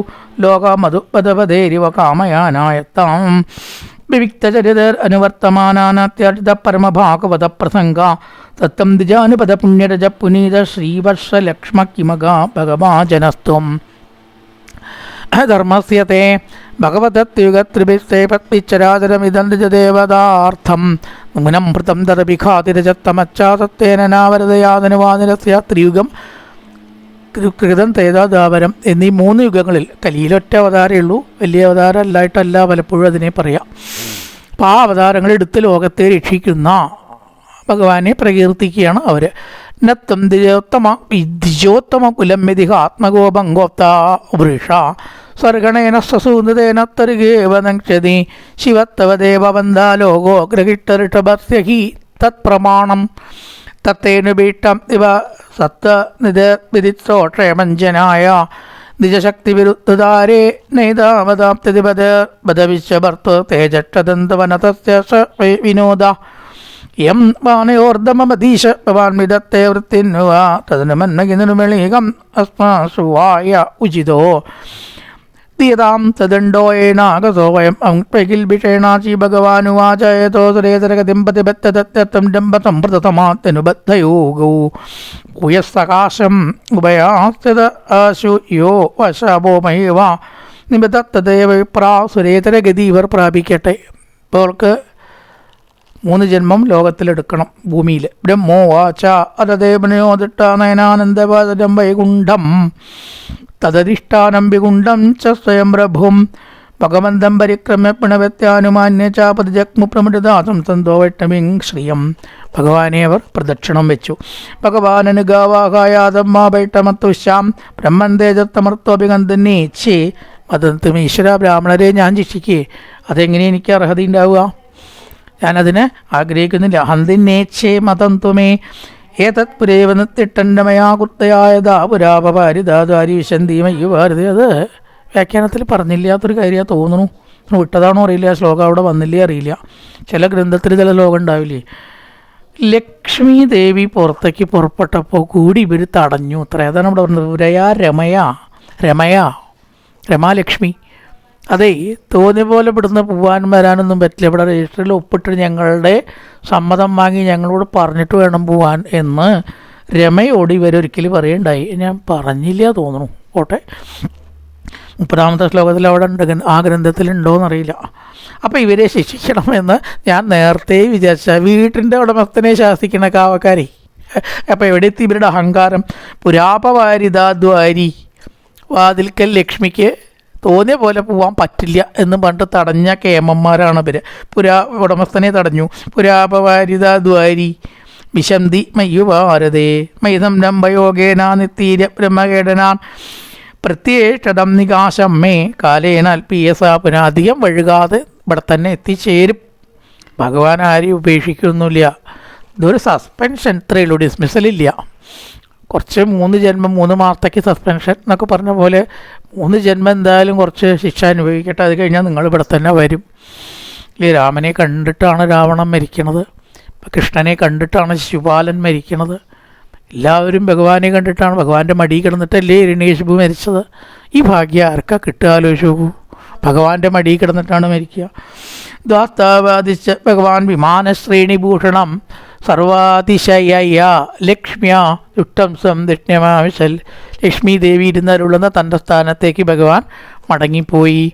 Speaker 1: ലോകമധുപദപദേരിവ കാമയാനായത്താം വിവിക്തചരിതർ അനുവർത്തമാനാത്യാർജിത പരമഭാഗവത പ്രസംഗ തത്തം ദ്വിജാനുപദ പുണ്യരജ പുനീത ശ്രീവർഷലക്ഷ്മ കിമക ഭഗവാജനസ്ത്വം ധർമ്മസ്യത്തെ ഭഗവതത്യുഗത്രിഭിസ്തേ പത്നിച്ചരാചരമിദം ദ്വിജദേവതാർത്ഥം നൂനം ഭൃതം തദഭിഘാതിരജത്തമച്ചാതത്തേന നാവരതയാതനുവാദിനസ്യ ത്രിയുഗം കൃതം തേതാദാവരം എന്നീ 3 യുഗങ്ങളിൽ കലിയിലൊറ്റ അവതാരമേ ഉള്ളൂ. വലിയ അവതാരം അല്ലായിട്ടല്ല പലപ്പോഴും അതിനെ പറയാം. അപ്പോൾ ആ അവതാരങ്ങൾ എടുത്ത് ലോകത്തെ രക്ഷിക്കുന്ന ഭഗവാനെ പ്രകീർത്തിക്കുകയാണ് അവർ. നത്വം ദ്വിജോത്തമ കുലം വിധിക ആത്മഗോപങ്കോപ്ത വൃഷ സ്വർഗണേന സസൂതേന തരുഗേവ നക്ഷതി ശിവത്തവ ദേവവന്ദ ലോകോ ഗ്രഹിട്ടഋഷഭസ്യഹി തത് പ്രമാണം തത്തേനുബീട്ടം ഇവ സത്വനിധിത്രോക്ഷേമഞ്ജനായ നിജശക്തിവിരുദ്ധധാരേ നൈതാവതാപ്തിപദവിശ്വഭർത്തൃ തേജക്ഷദന്തവനതസ്യ വിനോദ യം വാനയോർദ്ധമമധീശ ഭവാൻമിതത്തെ വൃത്തിന്നുവ തദനുമന്നകിനുമേളീകം അസ്മാസുവായ ഉചിതോ ീയതാം തദണ്ഡോയേനാഗസോ വയം അംകിൽഭിഷേണാചി ഭഗവാനുവാചയതോ സുരേതരഗതിം പ്രതിബദ്ധതത്വം ഡംബസംപ്രതമാത്യനുബദ്ധയോഗൗ ഭൂയസ്സകാശം ഉഭയാസ്തത ആശു യോ വശാഭോമൈവ നിബദ്ധതദേവ സുരേതരഗതി ഇവർ പ്രാപിക്കട്ടെ. ഇവർക്ക് 3 ജന്മം ലോകത്തിലെടുക്കണം ഭൂമിയിൽ. ബ്രഹ്മോ വാച അതദേവനയോദിട്ടാനയനാനന്ദവാദം വൈകുണ്ഠം തദധിഷ്ഠാനം വികുണ്ഠം ച സ്വയം പ്രഭും ഭഗവന്തം പരിക്രമ്യ പിണവത്യാനുമാന്യ ചാപതിജഗ്മു പ്രമൃതാസം സന്തോ വൈഷ്ണവിം ശ്രിയം. ഭഗവാനെ അവർ പ്രദക്ഷിണം വെച്ചു. ഭഗവാനനുഗാവാഹായാദം മാ വൈട്ടമത്തുശ്യാം ബ്രഹ്മൻ തേജത്തമർത്വഭികന്ദന്നേച്ചേ മതത്തും ഈശ്വര ബ്രാഹ്മണരെ ഞാൻ ശിക്ഷിക്കേ, അതെങ്ങനെ എനിക്ക് അർഹത ഉണ്ടാവുക? ഞാനതിന് ആഗ്രഹിക്കുന്നില്ല. ഹന്തിന്നേച്ചേ മതം തുമേ ഏതത് പുരേവ നിത്തിട്ടണ്ടമയാ കുർത്തയായതാ പുരാപപാരിതാരി വിശന്തീമയ്യു ഭാരതി. അത് വ്യാഖ്യാനത്തിൽ പറഞ്ഞില്ലാത്തൊരു കാര്യമാണ് തോന്നുന്നു. വിട്ടതാണോ അറിയില്ല, ശ്ലോകം അവിടെ വന്നില്ലേ അറിയില്ല. ചില ഗ്രന്ഥത്തിൽ ചില ശ്ലോകം ഉണ്ടാവില്ലേ. ലക്ഷ്മി ദേവി പുറത്തേക്ക് പുറപ്പെട്ടപ്പോൾ കൂടി ഇവർ തടഞ്ഞു. അത്ര അതാണ് അവിടെ പറഞ്ഞത്. രമയാ രമാലക്ഷ്മി. അതെ, തോന്നിയ പോലെ ഇവിടുന്ന് പോകാനും വരാനൊന്നും പറ്റില്ല. ഇവിടെ രജിസ്റ്ററിൽ ഒപ്പിട്ട് ഞങ്ങളുടെ സമ്മതം വാങ്ങി ഞങ്ങളോട് പറഞ്ഞിട്ട് വേണം പോകാൻ എന്ന് രമയോട് ഇവരൊരിക്കലും പറയുണ്ടായി. ഞാൻ പറഞ്ഞില്ല തോന്നുന്നു. പോട്ടെ, 30-ാമത്തെ ശ്ലോകത്തിൽ അവിടെ ഉണ്ട്, ആ ഗ്രന്ഥത്തിലുണ്ടോയെന്നറിയില്ല. അപ്പോൾ ഇവരെ ശിക്ഷിക്കണമെന്ന് ഞാൻ നേരത്തെ വിചാരിച്ച വീട്ടിൻ്റെ ഉടമസ്ഥനെ ശാസിക്കണ കാവക്കാരി. അപ്പോൾ എവിടെ എത്തി ഇവരുടെ അഹങ്കാരം? പുരാപവാരിതാദ്വാരി, വാതിൽക്കൽ ലക്ഷ്മിക്ക് തോന്നിയ പോലെ പോകാൻ പറ്റില്ല എന്ന് പറഞ്ഞിട്ട് തടഞ്ഞ കേമന്മാരാണ് ഇവർ. ഉടമസ്ഥനെ തടഞ്ഞു. പുരാപവാരിതാദ്വാരി വിശന്തി മയ്യു ഭാരതേ മൈതം രംഭയോഗേനാ നിത്തീര ബ്രഹ്മകേടനാൻ പ്രത്യേഷതം നികാശം മേ കാലേന അൽപീയസ. പുനഃധികം വഴുകാതെ ഇവിടെ തന്നെ എത്തിച്ചേരും. ഭഗവാൻ ആരെയും ഉപേക്ഷിക്കൊന്നുമില്ല. ഇതൊരു സസ്പെൻഷൻ, ഇത്രയുള്ളൂ, ഡിസ്മിസലില്ല. കുറച്ച് 3 ജന്മം 3 മാസത്തേക്ക് സസ്പെൻഷൻ എന്നൊക്കെ പറഞ്ഞ പോലെ 3 ജന്മം എന്തായാലും കുറച്ച് ശിക്ഷ അനുഭവിക്കട്ടെ. അത് കഴിഞ്ഞാൽ നിങ്ങൾ ഇവിടെ തന്നെ വരും. ഈ രാമനെ കണ്ടിട്ടാണ് രാവണൻ മരിക്കണത്, കൃഷ്ണനെ കണ്ടിട്ടാണ് ശിശുപാലൻ മരിക്കണത്. എല്ലാവരും ഭഗവാനെ കണ്ടിട്ടാണ്, ഭഗവാന്റെ മടി കിടന്നിട്ടല്ലേ ഹിരണ്യകശിപു മരിച്ചത്. ഈ ഭാഗ്യം ആർക്കാ കിട്ടുക ആലോചിച്ച് നോക്കൂ. ഭഗവാന്റെ മടി കിടന്നിട്ടാണ് മരിക്കുക. ദ്വാസ്താവാദിച്ച ഭഗവാൻ വിമാനശ്രേണിഭൂഷണം സർവാതിശയ ലക്ഷ്മ്യ ദുഷ്ടം സംദിഷ്ണ്യമാവിശൽ. ലക്ഷ്മി ദേവി ഇരുന്നരുളുന്ന തൻ്റെ സ്ഥാനത്തേക്ക് ഭഗവാൻ മടങ്ങിപ്പോയി.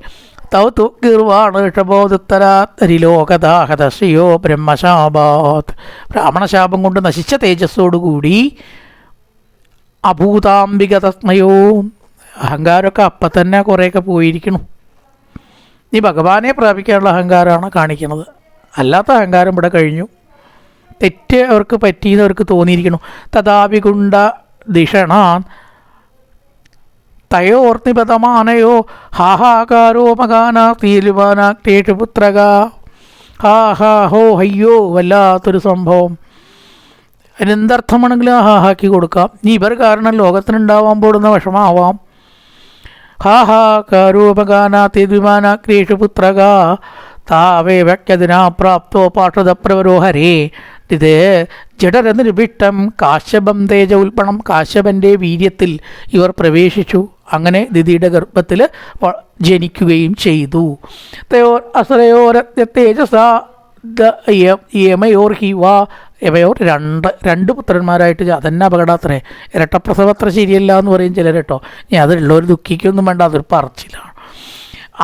Speaker 1: തൗ തുർവാണ് ഋഷഭോദുത്തരാരിലോകദാഹതശ്രിയോ ബ്രഹ്മശാപാത്. ബ്രാഹ്മണശാപം കൊണ്ട് നശിച്ച തേജസ്സോടുകൂടി അഭൂതാംബിക തസ്മയോ. അഹങ്കാരമൊക്കെ അപ്പം തന്നെ കുറേയൊക്കെ പോയിരിക്കണം. നീ ഭഗവാനെ പ്രാപിക്കാനുള്ള അഹങ്കാരമാണ് കാണിക്കുന്നത്. അല്ലാത്ത അഹങ്കാരം ഇവിടെ കഴിഞ്ഞു. തെറ്റ് അവർക്ക് പറ്റിയെന്ന് അവർക്ക് തോന്നിയിരിക്കണം. തഥാപികുണ്ട ദിഷണാൻ തയോർനിപതമാനയോ ഹാഹാകാരോ മകാനാക്തീലുവാനാക്തേഷു പുത്രക. ഹാ ഹോ ഹയ്യോ, വല്ലാത്തൊരു സംഭവം. അതിനെന്തർത്ഥമാണെങ്കിലും ഹാഹാക്കി കൊടുക്കാം. നീ ഇവർ കാരണം ലോകത്തിനുണ്ടാവാൻ പോകുന്ന വിഷമാവാം. ഹാ ഹാ കാരൂപഗാനാതിദ്വിമാനാഗ്രീഷു പുത്രക താവേവക്യതിനാ പ്രാപ്തോ പാർഷദപ്രവരോ ഹരേ. ഇത് ജഡരനിർവിഷ്ടം കാശ്യപം തേജ ഉൽപ്പണം. കാശ്യപൻ്റെ വീര്യത്തിൽ ഇവർ പ്രവേശിച്ചു. അങ്ങനെ ദിതിയുടെ ഗർഭത്തിൽ ജനിക്കുകയും ചെയ്തു. തയോർ അസരയോരത്യ തേജസ യമയോർ ഹിവാ. യമയോർ രണ്ട് പുത്രന്മാരായിട്ട് അതന്നെ അപകടാത്രേ. ഇരട്ടപ്രസവത്ര ശരിയല്ല എന്ന് പറയും ചിലർ കേട്ടോ. ഞാൻ അതുള്ളവർ ദുഃഖിക്കൊന്നും വേണ്ട, അതൊരു പറച്ചിലാണ്.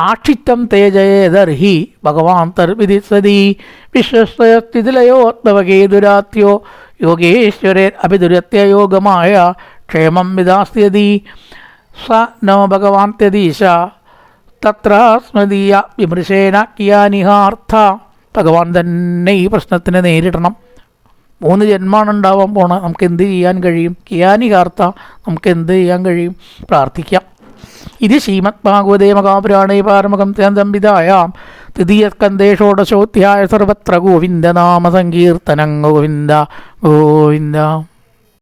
Speaker 1: ആക്ഷിത്തം തേജയേതർഹി ഭഗവാൻ തർവിധി സതി വിശ്വസ്തയസ്ഥിതിലയോത്ഭവകേതുരാത്യോ യോഗേശ്വരേ അഭിദുരത്യയോഗമായ ക്ഷേമം വിദാസ്യതി സ നോ ഭഗവാൻ ത്യദീശ തത്ര സ്മൃതീയ വിമൃശേന കിയാനിഹാർത്ഥ. ഭഗവാൻ തന്നെ ഈ പ്രശ്നത്തിനെ നേരിടണം. 3 ജന്മമാണ് ഉണ്ടാവാൻ പോണത്. നമുക്ക് എന്ത് ചെയ്യാൻ കഴിയും? കിയാനിഹാർത്ഥ, നമുക്ക് എന്ത് ചെയ്യാൻ കഴിയും? പ്രാർത്ഥിക്കാം. ഇത് ശ്രീമദ് ഭാഗവതേ മഹാപുരാണേ പാരമകം സംവിധായാം തൃതീയസ്കന്ധേ ഷോഡശോധ്യായ സർവത്ര ഗോവിന്ദനാമ സങ്കീർത്തനം. ഗോവിന്ദ ഗോവിന്ദ.